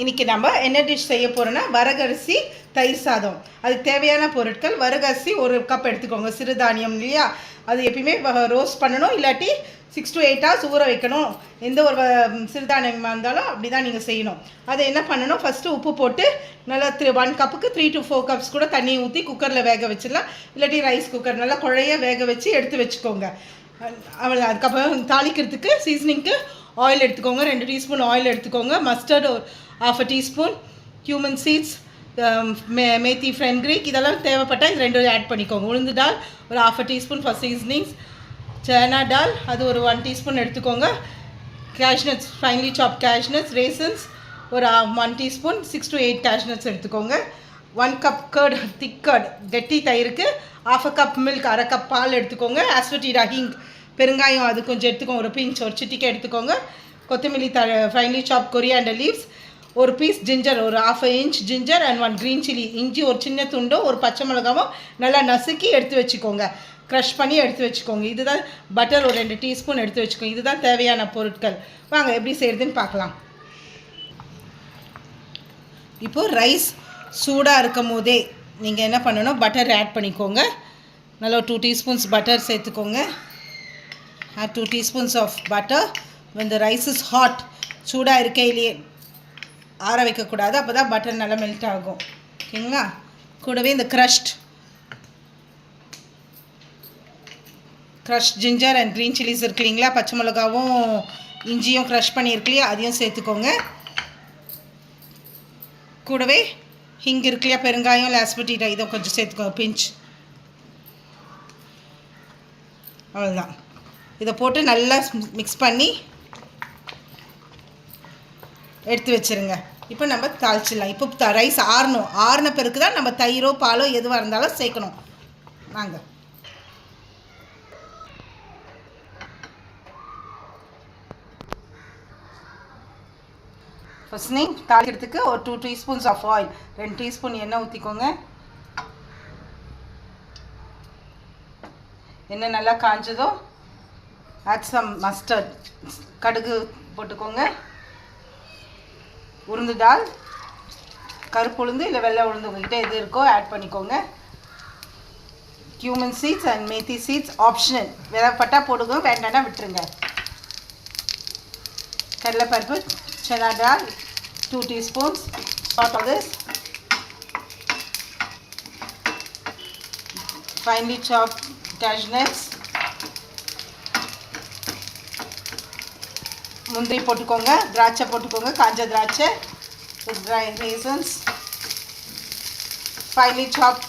இன்றைக்கி நம்ம என்ன டிஷ் செய்ய போகிறோன்னா வரகரிசி தயிர் சாதம். அதுக்கு தேவையான பொருட்கள் வரகரிசி 1 கப் எடுத்துக்கோங்க. சிறுதானியம் இல்லையா, அது எப்பயுமே ரோஸ்ட் பண்ணணும், இல்லாட்டி 6 to 8 hours ஊற வைக்கணும். எந்த ஒரு சிறுதானியமாக இருந்தாலும் அப்படி தான் நீங்கள் செய்யணும். அதை என்ன பண்ணணும், ஃபஸ்ட்டு உப்பு போட்டு நல்லா 1 கப்புக்கு 3 to 4 cups கூட தண்ணி ஊற்றி குக்கரில் வேக வச்சிடலாம். இல்லாட்டி ரைஸ் குக்கர் நல்லா குழைய வேக வச்சு எடுத்து வச்சுக்கோங்க. அவ்வளோ. அதுக்கப்புறம் தாளிக்கிறதுக்கு சீசனிங்க்கு ஆயில் எடுத்துக்கோங்க. 2 டீஸ்பூன் ஆயில் எடுத்துக்கோங்க. மஸ்டர்ட் ஒரு 1/2 teaspoon, cumin seeds, மேத்தி ஃபென்க்ரீக், இதெல்லாம் தேவைப்பட்டால் இது 2 ஆட் பண்ணிக்கோங்க. உளுந்து டால் ஒரு 1/2 teaspoon ஃபார் சீசனிங்ஸ். சனா டால் அது ஒரு 1 teaspoon எடுத்துக்கோங்க. கேஷ்நட்ஸ், ஃபைன்லி சாப் கேஷ்நட்ஸ், ரேசன்ஸ் ஒரு 1 teaspoon, 6 to 8 கேஷ்நட்ஸ் எடுத்துக்கோங்க. 1 cup கர்ட், திக் கர்ட், கெட்டி தயிருக்கு 1/2 cup மில்க், 1/2 cup பால் எடுத்துக்கோங்க. ஆஸ்வட்டீடா ஹிங், பெருங்காயம் அது கொஞ்சம் எடுத்துக்கோங்க, ஒரு பிஞ்ச், ஒரு சிட்டிக்கை எடுத்துக்கோங்க. கொத்தமல்லி ஃபைன்லி சாப் கொரியாண்டர் லீவ்ஸ், ஒரு பீஸ் ஜிஞ்சர், ஒரு 1/2 inch ginger and 1 green chilli, இஞ்சி ஒரு சின்ன துண்டோ, ஒரு பச்சை மிளகாவும் நல்லா நசுக்கி எடுத்து வச்சுக்கோங்க. க்ரஷ் பண்ணி எடுத்து வச்சுக்கோங்க. இதுதான் பட்டர் ஒரு 2 teaspoon எடுத்து வச்சுக்கோங்க. இதுதான் தேவையான பொருட்கள். வாங்க எப்படி செய்கிறதுன்னு பார்க்கலாம். இப்போது ரைஸ் சூடாக இருக்கும் போதே நீங்கள் என்ன பண்ணணும், பட்டர் ஆட் பண்ணிக்கோங்க. நல்லா 2 teaspoons பட்டர் சேர்த்துக்கோங்க. add 2 teaspoons of butter. when the rice is hot, சூடாக இருக்கையிலேயே ஆற வைக்கக்கூடாது, அப்போ தான் பட்டர் நல்லா மெல்ட் ஆகும். ஓகேங்களா? கூடவே இந்த crushed ginger and green chillies இருக்கு இல்லைங்களா, பச்சை மிளகாவும் இஞ்சியும் க்ரஷ் பண்ணியிருக்கு இல்லையா, அதையும் சேர்த்துக்கோங்க. கூடவே ஹிங் இருக்கு இல்லையா, பெருங்காயம், லாஸ்பட்டிட்டா, இதை கொஞ்சம் சேர்த்துக்கோங்க, பிஞ்ச். அவ்வளோதான். இதை போட்டு நல்லா மிக்ஸ் பண்ணி எடுத்து வச்சுருங்க. இப்போ நம்ம தாளிச்சிடலாம். இப்போ ரைஸ் ஆறின பிறகு தான் நம்ம தயிரோ பாலோ எதுவாக இருந்தாலும் சேர்க்கணும். வாங்க. ஃபர்ஸ்ட் தாளிக்கிறதுக்கு ஒரு 2 teaspoons ஆஃப் ஆயில், 2 teaspoon எண்ணெய் ஊற்றிக்கோங்க. எண்ணெய் நல்லா காஞ்சதோ ஆட் சம் மஸ்டர்ட், கடுகு போட்டுக்கோங்க. உளுந்து டால், கருப்பு உளுந்து இல்லை வெள்ளை உளுந்து உங்கள்கிட்ட எது இருக்கோ ஆட் பண்ணிக்கோங்க. cumin seeds and methi seeds optional, விதப்பட்டா போடுங்க, வேண்டாம்னா விட்டுருங்க. கடலைப்பருப்பு, சனா டால் 2 teaspoons, salt of this, finely chopped cashews, முந்திரி போட்டுக்கோங்க, திராட்சை போட்டுக்கோங்க, காஞ்ச திராட்சை, dry raisins, finely chopped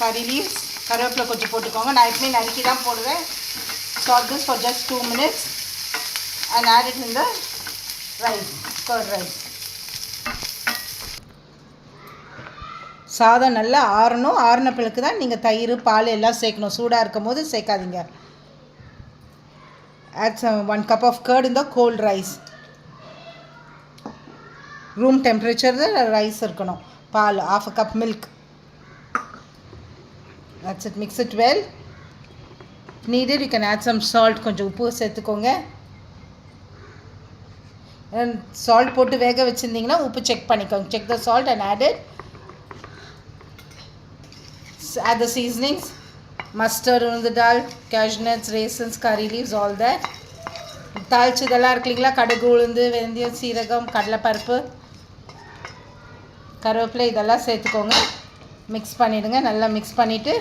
curry leaves, கருவேப்பிலை கொஞ்சம் போட்டுக்கோங்க. நான் எப்பவுமே நறுக்கி தான் போடுவேன். Saute this for just 2 minutes and add it in the rice, curd rice. சாதம் நல்லா ஆறணும். ஆறின பிறகு தான் நீங்கள் தயிர் பால் எல்லாம் சேர்க்கணும். சூடாக இருக்கும் போது சேர்க்காதீங்க. add some 1 cup of curd in the cold rice. room temperature rice இருக்கணும். பால் 1/2 cup milk. that's it. mix it well. if needed you can add some salt. கொஞ்சம் உப்பு சேர்த்துக்கோங்க. சால்ட் போட்டு வேக வச்சுருந்தீங்கன்னா உப்பு செக் பண்ணிக்கோங்க. check the salt and add it. add the seasonings, mustard, உளுந்து dal, cashew nuts, raisins, curry leaves, all that. தாளிச்சு இதெல்லாம் இருக்கு இல்லைங்களா, கடுகு, உளுந்து, வெந்தயம், சீரகம், கடலைப்பருப்பு, கருவேப்பிலை, இதெல்லாம் சேர்த்துக்கோங்க. மிக்ஸ் பண்ணிவிடுங்க. நல்லா மிக்ஸ் பண்ணிவிட்டு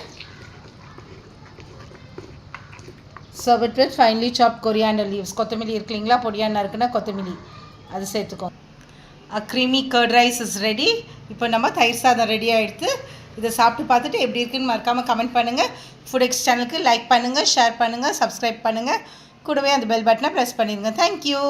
serve it with finely chop coriander leaves. கொத்தமல்லி இருக்கு இல்லைங்களா, பொடியாக நறுக்குன்னா கொத்தமல்லி, அது சேர்த்துக்கோங்க. Creamy curd rice is ready. இப்போ நம்ம தயிர் சாதம் ரெடி ஆகிடுது. இதை சாப்பிட்டு பார்த்துட்டு எப்படி இருக்குன்னு மறக்காமல் கமெண்ட் பண்ணுங்கள். ஃபுடெக்ஸ் சேனலுக்கு லைக் பண்ணுங்கள், ஷேர் பண்ணுங்கள், சப்ஸ்கிரைப் பண்ணுங்கள். கூடவே அந்த பெல் பட்டனை ப்ரெஸ் பண்ணிடுங்க. தேங்க்யூ.